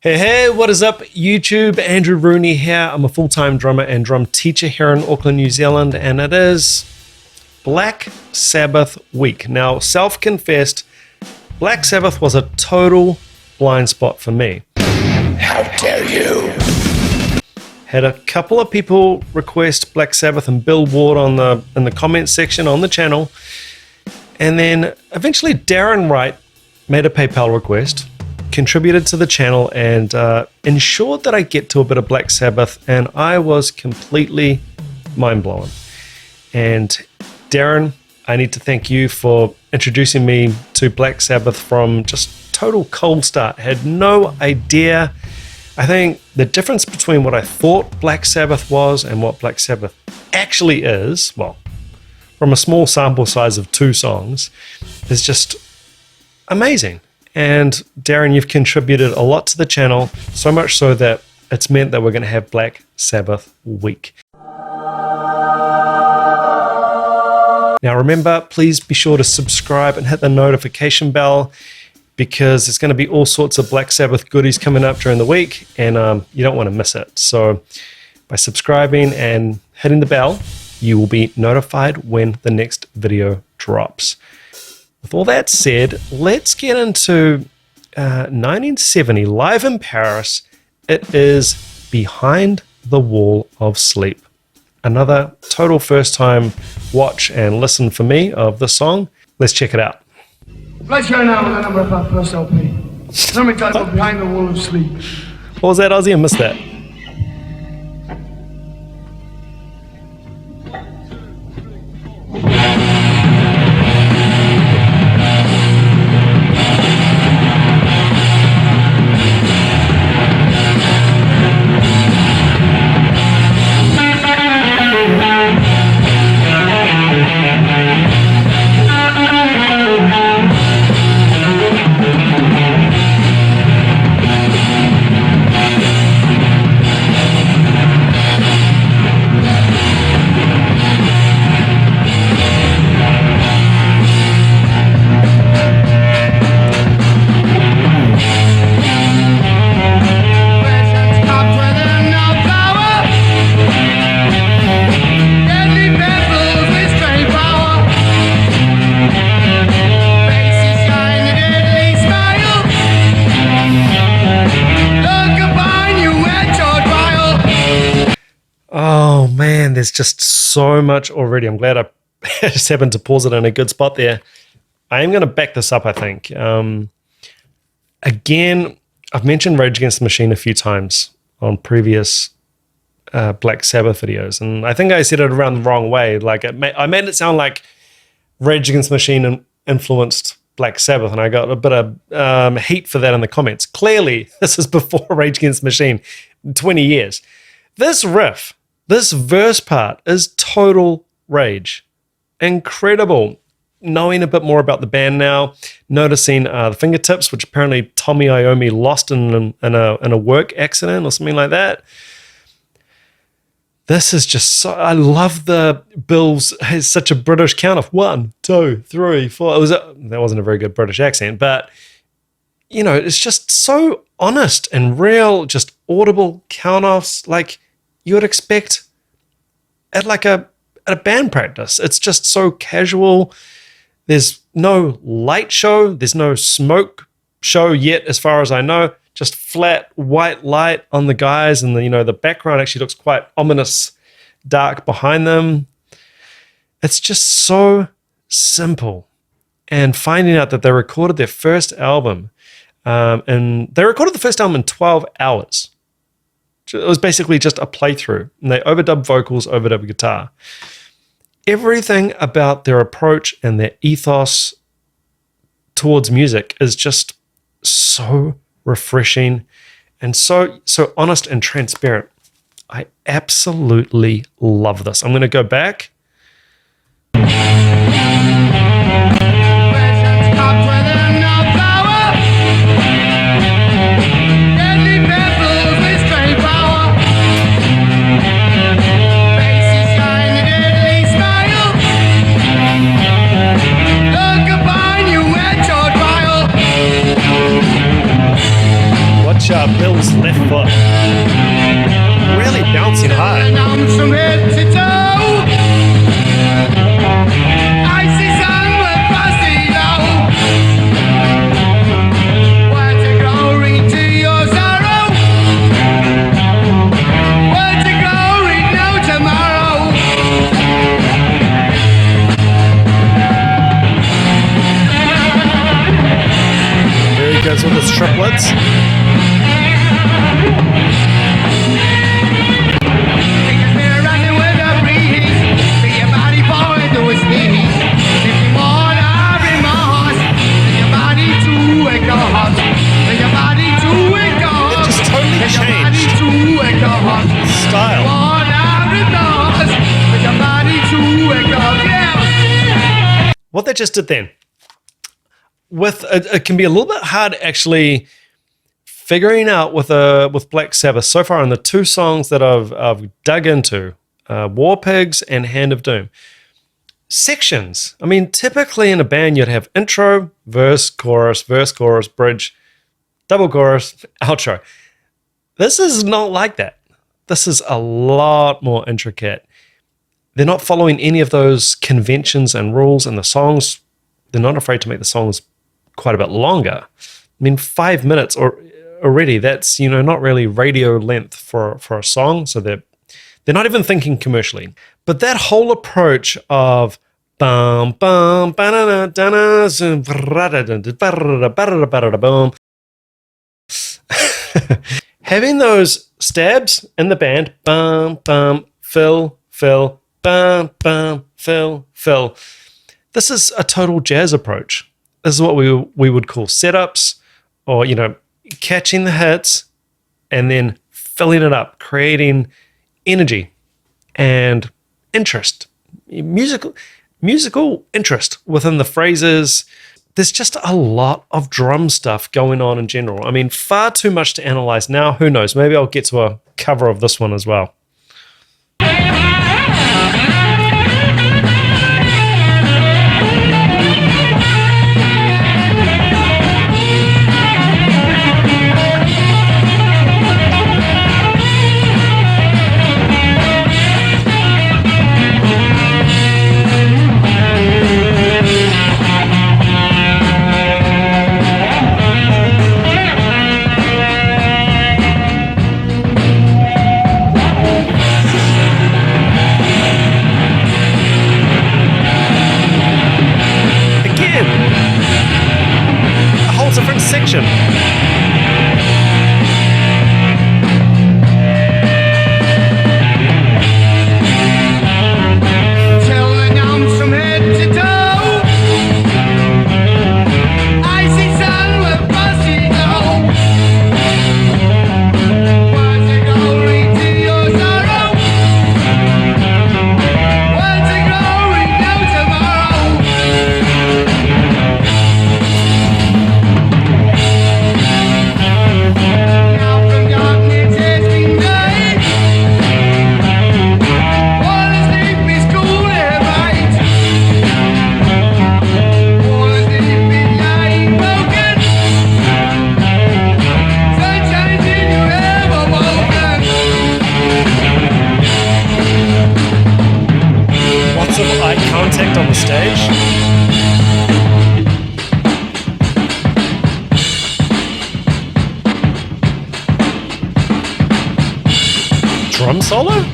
Hey, what is up, YouTube? Andrew Rooney here. I'm a full-time drummer and drum teacher here in Auckland, New Zealand, and it is Black Sabbath week. Now, self-confessed, Black Sabbath was a total blind spot for me. How dare you? Had a couple of people request Black Sabbath and Bill Ward in the comments section on the channel, and then eventually Darren Wright made a PayPal request, contributed to the channel, and ensured that I get to a bit of Black Sabbath, and I was completely mind-blown. And Darren, I need to thank you for introducing me to Black Sabbath from just total cold start. Had no idea. I think the difference between what I thought Black Sabbath was and what Black Sabbath actually is, well, from a small sample size of 2 songs, is just amazing. And Darren, you've contributed a lot to the channel, so much so that it's meant that we're going to have Black Sabbath week. Now remember, please be sure to subscribe and hit the notification bell, because there's going to be all sorts of Black Sabbath goodies coming up during the week, and you don't want to miss it. So by subscribing and hitting the bell, you will be notified when the next video drops. With all that said, let's get into 1970, live in Paris. It is Behind the Wall of Sleep. Another total first time watch and listen for me of the song. Let's check it out. Let's go now with the number of our first LP. Something titled Behind the Wall of Sleep. What was that, Ozzy? I missed that. Oh man, there's just so much already. I'm glad I just happened to pause it in a good spot there. I am going to back this up, I think. Again, I've mentioned Rage Against the Machine a few times on previous Black Sabbath videos, and I think I said it around the wrong way. Like I made it sound like Rage Against the Machine influenced Black Sabbath, and I got a bit of heat for that in the comments. Clearly, this is before Rage Against the Machine, 20 years. This riff, this verse part is total Rage. Incredible. Knowing a bit more about the band now, noticing the fingertips, which apparently Tommy Iommi lost in a work accident or something like that. This is just so, I love the Bill's, has such a British count of 1, 2, 3, 4. That wasn't a very good British accent, but you know, it's just so honest and real, just audible count-offs like you would expect at a band practice. It's just so casual. There's no light show. There's no smoke show yet, as far as I know. Just flat white light on the guys, and the background actually looks quite ominous, dark behind them. It's just so simple. And finding out that they recorded their first album, and they recorded the first album in 12 hours. It was basically just a playthrough, and they overdubbed vocals, overdubbed guitar. Everything about their approach and their ethos towards music is just so refreshing and so honest and transparent. I absolutely love this. I'm going to go back. watch Bill's left foot. Really bouncing high. And I'm from head to toe. Icy sun with frosty low. Where to go, read to your sorrow. Where to go, read no tomorrow. There he goes with his triplets. Style. What they just did then, with it can be a little bit hard actually figuring out with Black Sabbath so far in the two songs that I've dug into, War Pigs and Hand of Doom. Sections. I mean, typically in a band you'd have intro, verse, chorus, bridge, double chorus, outro. This is not like that. This is a lot more intricate. They're not following any of those conventions and rules, and the songs, they're not afraid to make the songs quite a bit longer. I mean, 5 minutes already, that's, not really radio length for a song, so they're not even thinking commercially. But that whole approach of bum bum ba-da-da, da-da, zoom, ba-da-da, having those stabs in the band, bum, bum, fill, bum, bum, fill. This is a total jazz approach. This is what we would call setups, or, catching the hits and then filling it up, creating energy and interest, musical interest within the phrases. There's just a lot of drum stuff going on in general. I mean, far too much to analyze now. Who knows? Maybe I'll get to a cover of this one as well. Section. On the stage. Drum solo?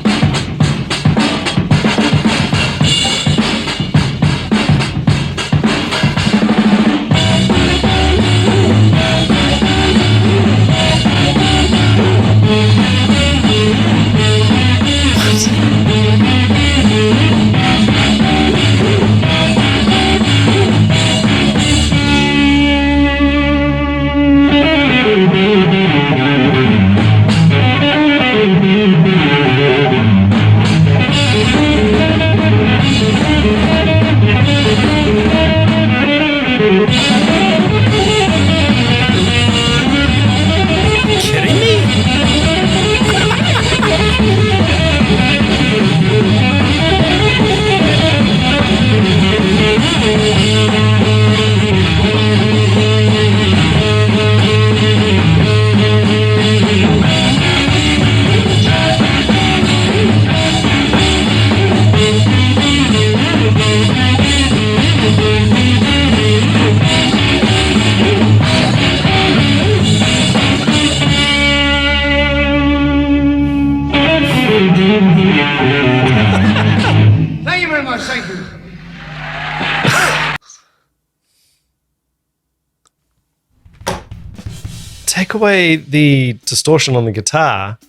take away the distortion on the guitar,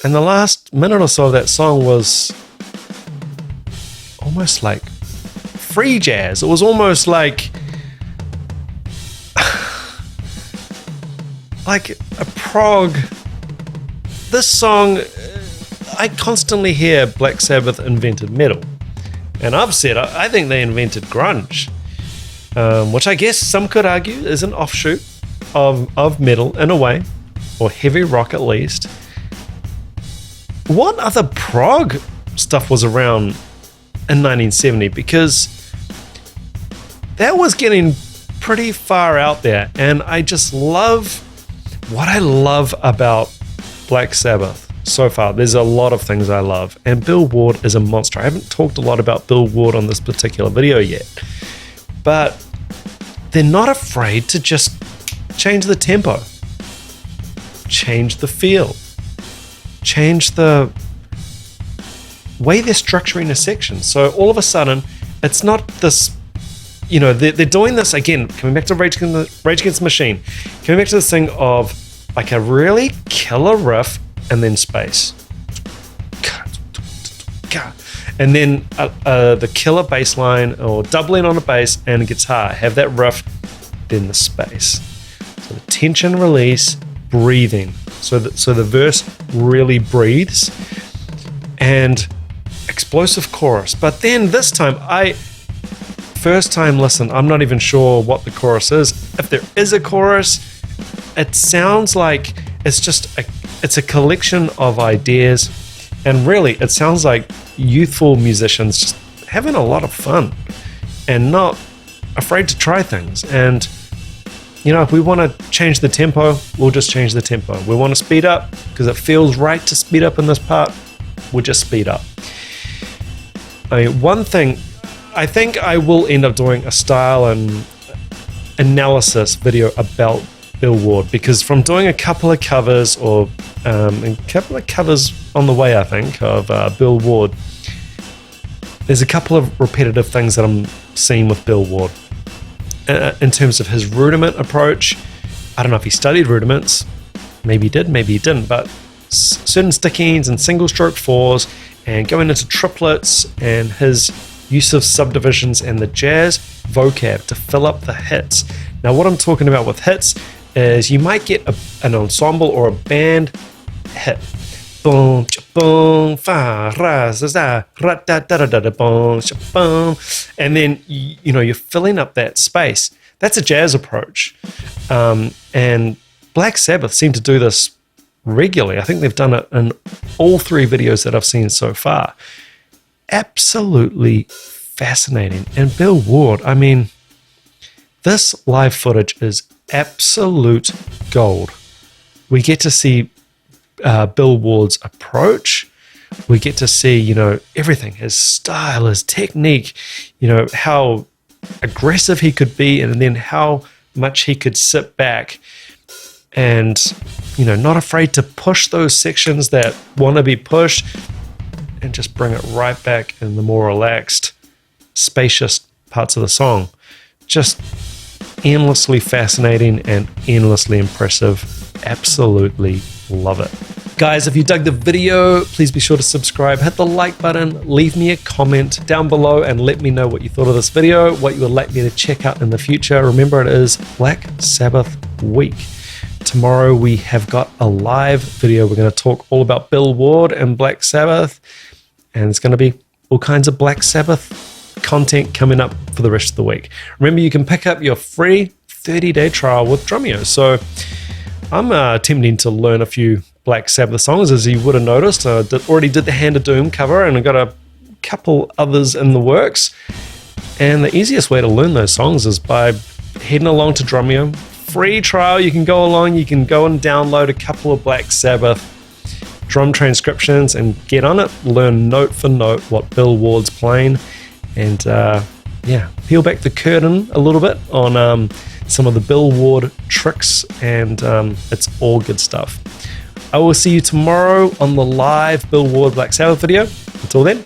and the last minute or so of that song was almost like free jazz. It was almost like a prog. This song, I constantly hear Black Sabbath invented metal. And I've said, I think they invented grunge, which I guess some could argue is an offshoot of metal in a way, or heavy rock at least. What other prog stuff was around in 1970? Because that was getting pretty far out there, and I just love what I love about Black Sabbath so far. There's a lot of things I love, and Bill Ward is a monster. I haven't talked a lot about Bill Ward on this particular video yet, but they're not afraid to just change the tempo, change the feel, change the way they're structuring a section. So all of a sudden, it's not this, they're doing this again, coming back to Rage Against the Machine, coming back to this thing of like a really killer riff and then space. And then the killer bass line or doubling on a bass and a guitar. Have that riff, then the space. So the tension release, breathing. So the verse really breathes. And explosive chorus. But then this time, first time listen, I'm not even sure what the chorus is. If there is a chorus, it sounds like it's a collection of ideas, and really it sounds like youthful musicians just having a lot of fun and not afraid to try things. And if we want to change the tempo, we'll just change the tempo. We want to speed up because it feels right to speed up in this part, we'll just speed up. I mean, one thing, I think I will end up doing a style and analysis video about Bill Ward, because from doing a couple of covers on the way, I think, of Bill Ward, there's a couple of repetitive things that I'm seeing with Bill Ward. In terms of his rudiment approach, I don't know if he studied rudiments, maybe he did, maybe he didn't, but certain stickings and single stroke fours and going into triplets and his use of subdivisions and the jazz vocab to fill up the hits. Now what I'm talking about with hits is you might get an ensemble or a band hit. Boom, boom, fa, ra, za, ra, da, da, da, da, boom, boom, and then you're filling up that space. That's a jazz approach, and Black Sabbath seem to do this regularly. I think they've done it in all three videos that I've seen so far. Absolutely fascinating. And Bill Ward, I mean, this live footage is absolute gold. We get to see Bill Ward's approach. We get to see, everything, his style, his technique, how aggressive he could be, and then how much he could sit back and, not afraid to push those sections that want to be pushed and just bring it right back in the more relaxed, spacious parts of the song. Just endlessly fascinating and endlessly impressive. Absolutely love it. Guys, if you dug the video, please be sure to subscribe, hit the like button, leave me a comment down below and let me know what you thought of this video, what you would like me to check out in the future. Remember, it is Black Sabbath week. Tomorrow we have got a live video. We're going to talk all about Bill Ward and Black Sabbath, and it's going to be all kinds of Black Sabbath content coming up for the rest of the week. Remember, you can pick up your free 30-day trial with Drumeo. So I'm attempting to learn a few Black Sabbath songs, as you would have noticed. I already did the Hand of Doom cover, and I got a couple others in the works. And the easiest way to learn those songs is by heading along to Drumeo. Free trial, you can go along, you can go and download a couple of Black Sabbath drum transcriptions and get on it, learn note for note what Bill Ward's playing, and peel back the curtain a little bit on some of the Bill Ward tricks, and it's all good stuff. I will see you tomorrow on the live Bill Ward Black Sabbath video. Until then,